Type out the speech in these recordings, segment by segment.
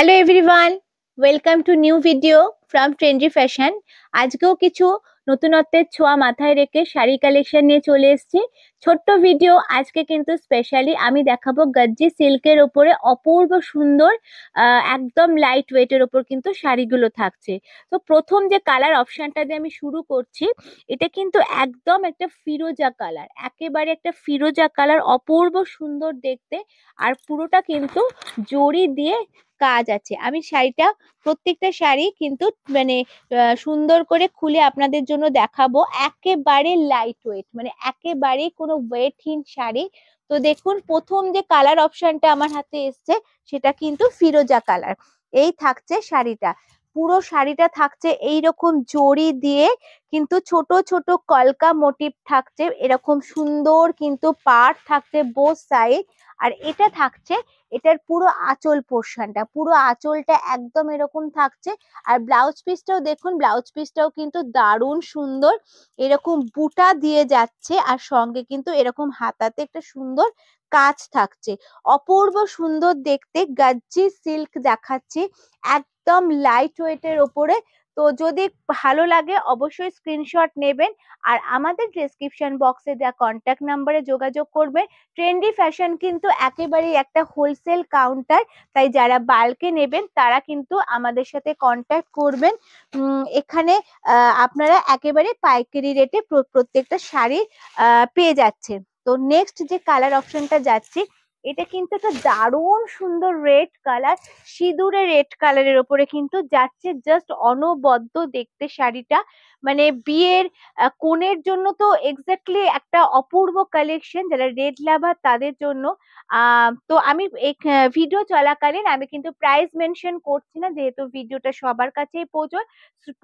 Hello everyone, welcome to new video from trendy fashion. আজকেও কিছু নতুনত্বের ছোঁয়া মাথায় রেখে শাড়ি কালেকশন নিয়ে চলে এসেছি। ছোট্ট ভিডিও, আজকে কিন্তু স্পেশালি আমি দেখাবো গজ্জি সিল্কের ওপরে অপূর্ব সুন্দর একদম লাইট ওয়েটের ওপর কিন্তু শাড়িগুলো থাকছে। তো প্রথম যে কালার অপশনটা দিয়ে আমি শুরু করছি, এটা কিন্তু একদম একটা ফিরোজা কালার, একেবারে একটা ফিরোজা কালার, অপূর্ব সুন্দর দেখতে। আর পুরোটা কিন্তু জরি দিয়ে কাজ আছে। আমি শাড়িটা, প্রত্যেকটা শাড়ি কিন্তু মানে সুন্দর করে খুলে আপনাদের জন্য দেখাবো। একেবারে লাইট ওয়েট, মানে একেবারে কোনো ওয়েটহীন শাড়ি। তো দেখুন, প্রথম যে কালার অপশনটা আমার হাতে এসছে সেটা কিন্তু ফিরোজা কালার। এই থাকছে শাড়িটা, পুরো শাড়িটা থাকছে এইরকম জরি দিয়ে, কিন্তু ছোট ছোট কলকা মোটিভ থাকছে, এরকম সুন্দর কিন্তু পাড় থাকছে বোথ সাইড। আর এটা থাকছে, এটার পুরো আঁচল পোর্শনটা, পুরো আঁচলটা একদম এরকম থাকছে। আর ব্লাউজ পিসটাও দেখুন, ব্লাউজ পিসটাও কিন্তু দারুণ সুন্দর, এরকম বুটা দিয়ে যাচ্ছে। আর সঙ্গে কিন্তু এরকম হাতাতে একটা সুন্দর কাজ থাকছে, অপূর্ব সুন্দর দেখতে। গজ্জি সিল্ক দেখাচ্ছি, একদম লাইট ওয়েটের ওপরে। তো যদি ভালো লাগে অবশ্যই স্ক্রিনশট নেবেন, আর আমাদের ডেসক্রিপশন বক্সে দেওয়া কন্ট্যাক্ট নাম্বারে যোগাযোগ করবেন। ট্রেন্ডি ফ্যাশন কিন্তু একেবারেই একটা হোলসেল কাউন্টার, তাই যারা বাল্কে নেবেন তারা কিন্তু আমাদের সাথে কন্ট্যাক্ট করবেন। এখানে আপনারা একেবারে পাইকারি রেটে প্রত্যেকটা শাড়ি পেয়ে যাচ্ছেন। তো নেক্সট যে কালার অপশনটা যাচ্ছি, এটা কিন্তু একটা দারুণ সুন্দর রেড কালার, সিঁদুরে রেড কালারের ওপরে কিন্তু যাচ্ছে, জাস্ট অনবদ্য দেখতে শাড়িটা। মানে বিয়ের কনের জন্য তো এক্স্যাক্টলি একটা অপূর্ব কালেকশন, যারা রেড লাভার তাদের জন্য। তো আমি এই ভিডিও চলাকালীন আমি কিন্তু প্রাইস মেনশন করছি না, যেহেতু ভিডিওটা সবার কাছেই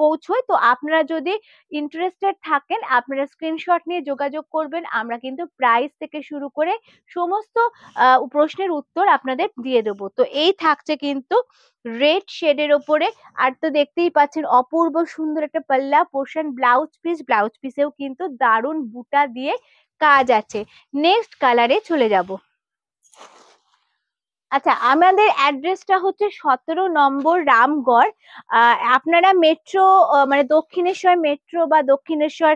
পৌঁছয়। তো আপনারা যদি ইন্টারেস্টেড থাকেন আপনারা স্ক্রিনশট নিয়ে যোগাযোগ করবেন, আমরা কিন্তু প্রাইস থেকে শুরু করে সমস্ত প্রশ্নের উত্তর আপনাদের দিয়ে দেবো। তো এই থাকছে কিন্তু রেড শেডের ওপরে। আর তো দেখতেই পাচ্ছেন অপূর্ব সুন্দর একটা পাল্লা পোর্শন, ব্লাউজ পিস, ব্লাউজ পিসেও কিন্তু দারুণ বুটা দিয়ে কাজ আছে। নেক্সট কালারে চলে যাব। আচ্ছা, আমাদের অ্যাড্রেসটা হচ্ছে 17 নম্বর রামগড়। আপনারা মেট্রো, মানে দক্ষিণেশ্বর মেট্রো বা দক্ষিণেশ্বর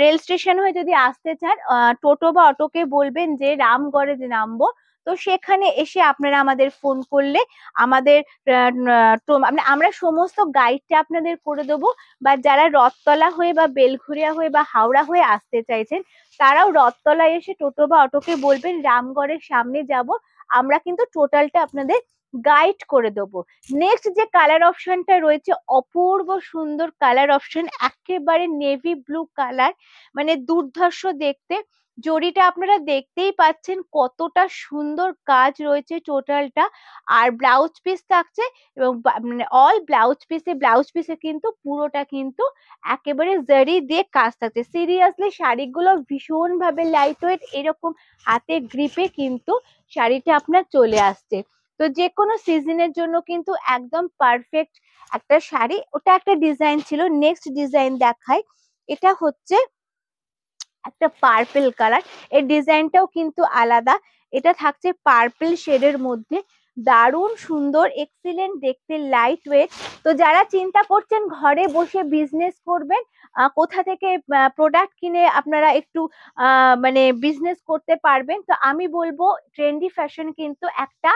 রেল স্টেশন হয়ে যদি আসতে চান, টোটো বা অটোকে বলবেন যে রামগড়ে যে নামবো। তো সেখানে এসে আপনারা আমাদের ফোন করলে আমাদের আমরা সমস্ত গাইডটা আপনাদের করে দেবো। বা যারা রথতলা হয়ে বা বেলঘুরিয়া হয়ে বা হাওড়া হয়ে আসতে চাইছেন, তারাও রথতলায় এসে টোটো বা অটোকে বলবেন রামগড়ের সামনে যাব, আমরা কিন্তু টোটালটা আপনাদের গাইড করে দেবো। নেক্সট যে কালার অপশনটা রয়েছে, অপূর্ব সুন্দর কালার অপশন, একেবারে নেভি ব্লু কালার, মানে দুর্ধর্ষ দেখতে। জরিটা আপনারা দেখতেই পাচ্ছেন কতটা সুন্দর কাজ রয়েছে টোটালটা। আর ব্লাউজ পিস থাকছে, এবং মানে অল ব্লাউজ পিসে কিন্তু পুরোটা কিন্তু একেবারে জারি দিয়ে কাজ থাকছে। সিরিয়াসলি শাড়িগুলো ভীষণ ভাবে লাইট ওয়েট, এরকম হাতে গ্রিপে কিন্তু শাড়িটা আপনার চলে আসছে। তো যে কোনো সিজনের জন্য কিন্তু একদম পারফেক্ট একটা শাড়ি। ওটা একটা ডিজাইন ছিল, নেক্সট ডিজাইন দেখাই। এটা হচ্ছে একটা পার্পল কালার, এর ডিজাইনটাও কিন্তু আলাদা। এটা থাকছে পার্পল শেডের মধ্যে, দারুণ সুন্দর, এক্সিলেন্ট দেখতে, লাইট ওয়েট। তো যারা চিন্তা করছেন ঘরে বসে বিজনেস করবেন, কোথা থেকে প্রোডাক্ট কিনে আপনারা একটু মানে বিজনেস করতে পারবেন, তো আমি বলবো ট্রেন্ডি ফ্যাশন কিন্তু একটা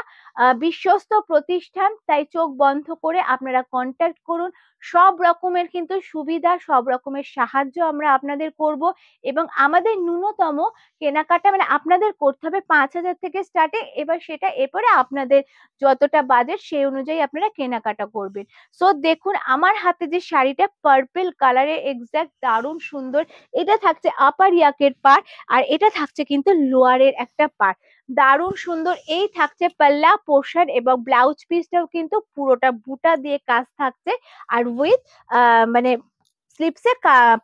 বিশ্বস্ত প্রতিষ্ঠান। তাই চোখ বন্ধ করে আপনারা কন্ট্যাক্ট করুন। সব রকমের কিন্তু সুবিধা, সব রকমের সাহায্য আমরা আপনাদের করব। এবং আমাদের ন্যূনতম কেনাকাটা মানে আপনাদের করতে হবে 5,000 থেকে স্টার্টে। এবার সেটা এরপরে আপনাদের যতটা বাজেট সেই অনুযায়ী আপনারা কেনাকাটা করবেন। সো দেখুন আমার হাতে যে শাড়িটা পার্পল কালারের, এক্সাক্ট দারুণ সুন্দর। এটা থাকছে আপার ইয়াকের পার, আর এটা থাকছে কিন্তু লোয়ারের একটা পার, দারুণ সুন্দর। এই থাকছে পাল্লা পোর্শন, এবং ব্লাউজ পিসটাও কিন্তু পুরোটা বুটা দিয়ে কাজ থাকছে, আর উইথ মানে স্লিপসে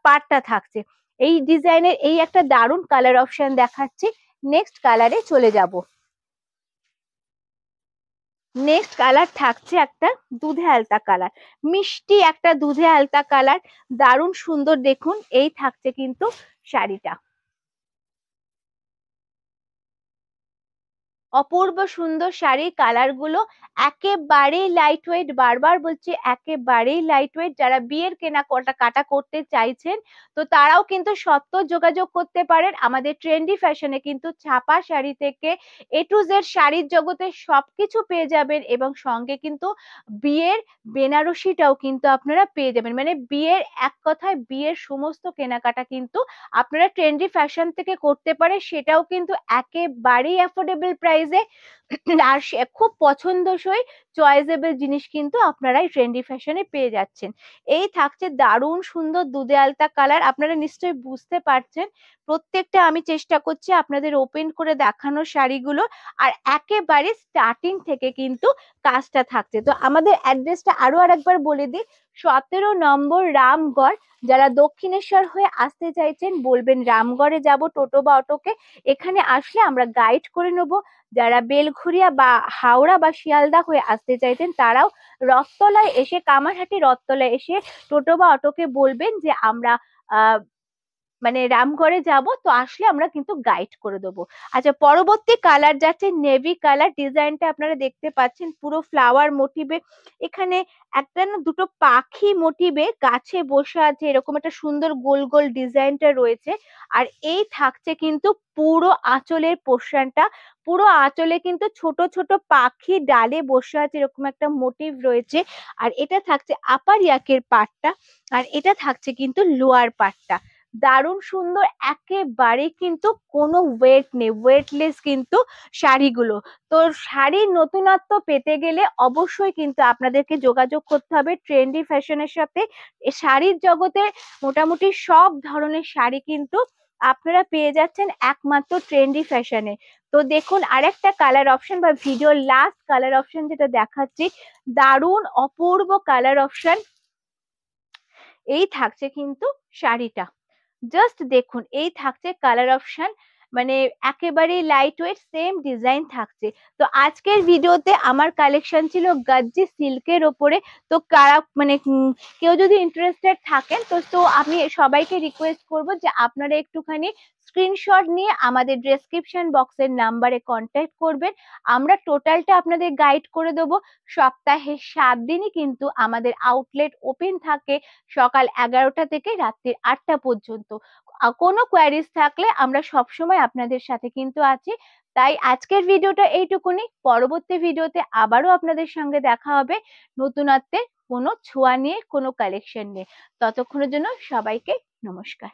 পাটটা থাকছে। এই ডিজাইনের এই একটা দারুণ কালার অপশন দেখাচ্ছি। নেক্সট কালারে চলে যাব। নেক্সট কালার থাকছে একটা দুধে আলতা কালার, মিষ্টি একটা দুধে আলতা কালার, দারুণ সুন্দর দেখুন। এই থাকছে কিন্তু শাড়িটা, অপূর্ব সুন্দর শাড়ির কালার গুলো একেবারেই লাইট ওয়েট, বারবার বলছি একেবারেই লাইট ওয়েট। যারা বিয়ের কাটা করতে চাইছেন তো তারাও কিন্তু সত্ত্বর যোগাযোগ করতে পারেন। আমাদের ট্রেন্ডি ফ্যাশনে কিন্তু ছাপা শাড়ি থেকে এ টু জেড শাড়ির জগতে সবকিছু পেয়ে যাবেন, এবং সঙ্গে কিন্তু বিয়ের বেনারসিটাও কিন্তু আপনারা পেয়ে যাবেন। মানে বিয়ের, এক কথায় বিয়ের সমস্ত কেনাকাটা কিন্তু আপনারা ট্রেন্ডি ফ্যাশন থেকে করতে পারেন, সেটাও কিন্তু একেবারেই অ্যাফোর্ডেবল প্রাইসে। আর খুব পছন্দসই চয়েসেবল জিনিস কিন্তু আপনারা এই ট্রেন্ডি ফ্যাশনে পেয়ে যাচ্ছেন। এই থাকছে দারুণ সুন্দর দুধে আলতা কালার, আপনারা নিশ্চয়ই বুঝতে পারছেন। প্রত্যেকটা আমি চেষ্টা করছি আপনাদের ওপেন করে দেখানোর শাড়িগুলো, আর একেবারে স্টার্টিং থেকে কিন্তু কাজটা থাকছে। তো আমাদের অ্যাড্রেসটা আরো আরেকবার বলে দিই, 17 নম্বর রামগড়। যারা দক্ষিণেশ্বর হয়ে আসতে চাইছেন বলবেন রামগড়ে যাব টোটো বা অটোকে, এখানে আসলে আমরা গাইড করে নেবো। যারা বেলঘুরিয়া বা হাওড়া বা শিয়ালদা হয়ে আসতে চাইছেন তারাও রথতলায় এসে, কামারহাটি রথতলায় এসে টোটো বা অটোকে বলবেন যে আমরা আহ মানে রামগড়ে যাব, তো আসলে আমরা কিন্তু গাইড করে দেবো। আচ্ছা, পরবর্তী কালার যাচ্ছে নেভি কালার। ডিজাইনটা আপনারা দেখতে পাচ্ছেন পুরো ফ্লাওয়ার মোটিভে, এখানে একটা না দুটো পাখি মোটিভে গাছে বসে আছে, এরকম একটা সুন্দর গোল গোল ডিজাইনটা রয়েছে। আর এই থাকছে কিন্তু পুরো আঁচলের পোর্শনটা, পুরো আঁচলে কিন্তু ছোট ছোট পাখি ডালে বসে আছে, এরকম একটা মোটিভ রয়েছে। আর এটা থাকছে আপার ইয়াকের পার্টটা, আর এটা থাকছে কিন্তু লোয়ার পার্টটা। দারুণ সুন্দর, একেবারে কিন্তু কোনো ওয়েট নেই, ওয়েটলেস কিন্তু শাড়িগুলো। তো শাড়ির নতুনত্ব পেতে গেলে অবশ্যই কিন্তু আপনাদেরকে যোগাযোগ করতে হবে ট্রেন্ডি ফ্যাশনের সাথে। শাড়ির জগতে মোটামুটি সব ধরনের শাড়ি কিন্তু আপনারা পেয়ে যাচ্ছেন একমাত্র ট্রেন্ডি ফ্যাশনে। তো দেখুন আরেকটা কালার অপশন বা ভিডিওর লাস্ট কালার অপশন যেটা দেখাচ্ছি, দারুণ অপূর্ব কালার অপশন। এই থাকছে কিন্তু শাড়িটা, জাস্ট দেখুন এই থাকছে কালার অপশন, মানে একেবারে লাইট ওয়েট সেম ডিজাইন থাকছে। তো আজকের ভিডিওতে আমার কালেকশন ছিল গাজ্জি সিল্কের ওপরে। তো কারা মানে কেউ যদি ইন্টারেস্টেড থাকেন তো আমি সবাইকে রিকোয়েস্ট করব যে আপনারা একটুখানি স্ক্রিনশট নিয়ে আমাদের ডেসক্রিপশন বক্সের নাম্বারে কন্ট্যাক্ট করবেন। আমরা টোটালটা আপনাদের গাইড করে দেবো। সপ্তাহে 7 দিনই কিন্তু আমাদের আউটলেট ওপেন থাকে, সকাল 11টা থেকে রাত্রি 8টা পর্যন্ত। কোনো কোয়ারিজ থাকলে আমরা সবসময় আপনাদের সাথে কিন্তু আছি। তাই আজকের ভিডিওটা এইটুকুনি, পরবর্তী ভিডিওতে আবারও আপনাদের সঙ্গে দেখা হবে নতুনত্বের কোনো ছোঁয়া নিয়ে, কোনো কালেকশন নিয়ে। ততক্ষণের জন্য সবাইকে নমস্কার।